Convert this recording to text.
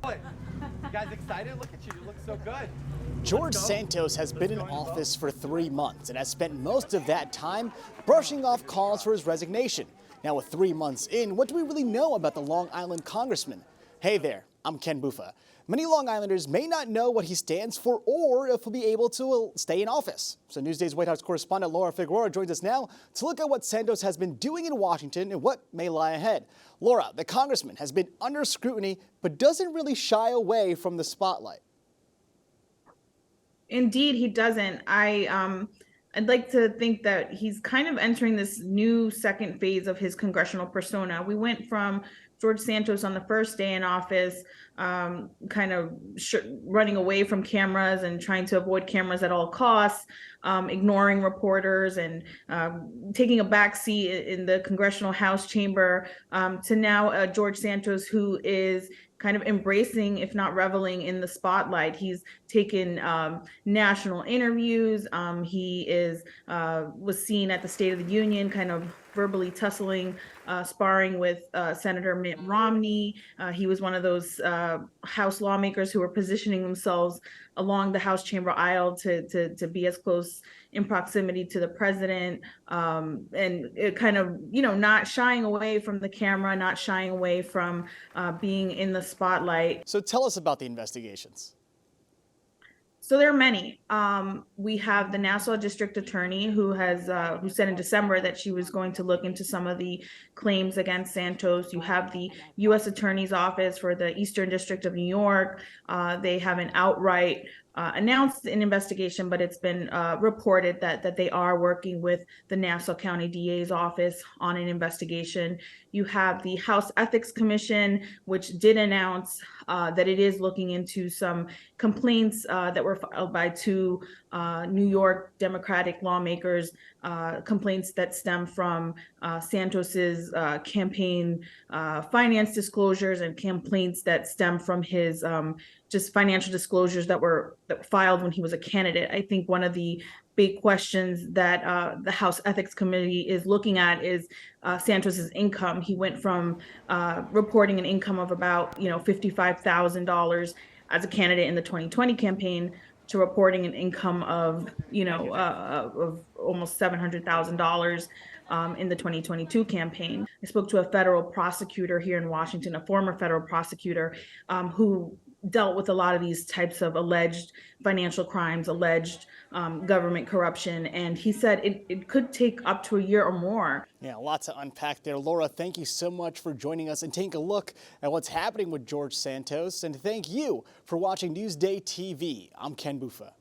doing? You guys excited? Look at you. You look so good. George Santos has been in office for 3 months and has spent most of that time brushing off calls for his resignation. Now, with 3 months in, what do we really know about the Long Island congressman? Hey there, I'm Ken Buffa. Many Long Islanders may not know what he stands for or if he'll be able to stay in office. So Newsday's White House correspondent Laura Figueroa joins us now to look at what Santos has been doing in Washington and what may lie ahead. Laura, the congressman has been under scrutiny but doesn't really shy away from the spotlight. Indeed, he doesn't. I'd like to think that he's kind of entering this new second phase of his congressional persona. We went from George Santos on the first day in office, kind of running away from cameras and trying to avoid cameras at all costs, ignoring reporters and taking a backseat in the congressional House chamber, to now George Santos, who is kind of embracing, if not reveling in the spotlight. He's taken national interviews. He was seen at the State of the Union, kind of verbally tussling, sparring with Senator Mitt Romney. He was one of those House lawmakers who were positioning themselves along the House chamber aisle to be as close in proximity to the president, and it kind of, not shying away from the camera, not shying away from being in the spotlight. So tell us about the investigations. So there are many. We have the Nassau District Attorney who said in December that she was going to look into some of the claims against Santos. You have the U.S. Attorney's Office for the Eastern District of New York. They haven't outright announced an investigation, but it's been reported that they are working with the Nassau County DA's office on an investigation. You have the House Ethics Commission, which did announce that it is looking into some complaints that were filed by two New York Democratic lawmakers, complaints that stem from Santos's campaign finance disclosures and complaints that stem from his just financial disclosures that were filed when he was a candidate. I think one of the big questions that the House Ethics Committee is looking at is Santos's income. He went from reporting an income of about $55,000 as a candidate in the 2020 campaign to reporting an income of of almost $700,000 in the 2022 campaign. I spoke to a federal prosecutor here in Washington, a former federal prosecutor who dealt with a lot of these types of alleged financial crimes, alleged government corruption. And he said it could take up to a year or more. Yeah, lots to unpack there. Laura, thank you so much for joining us and taking a look at what's happening with George Santos. And thank you for watching Newsday TV. I'm Ken Buffa.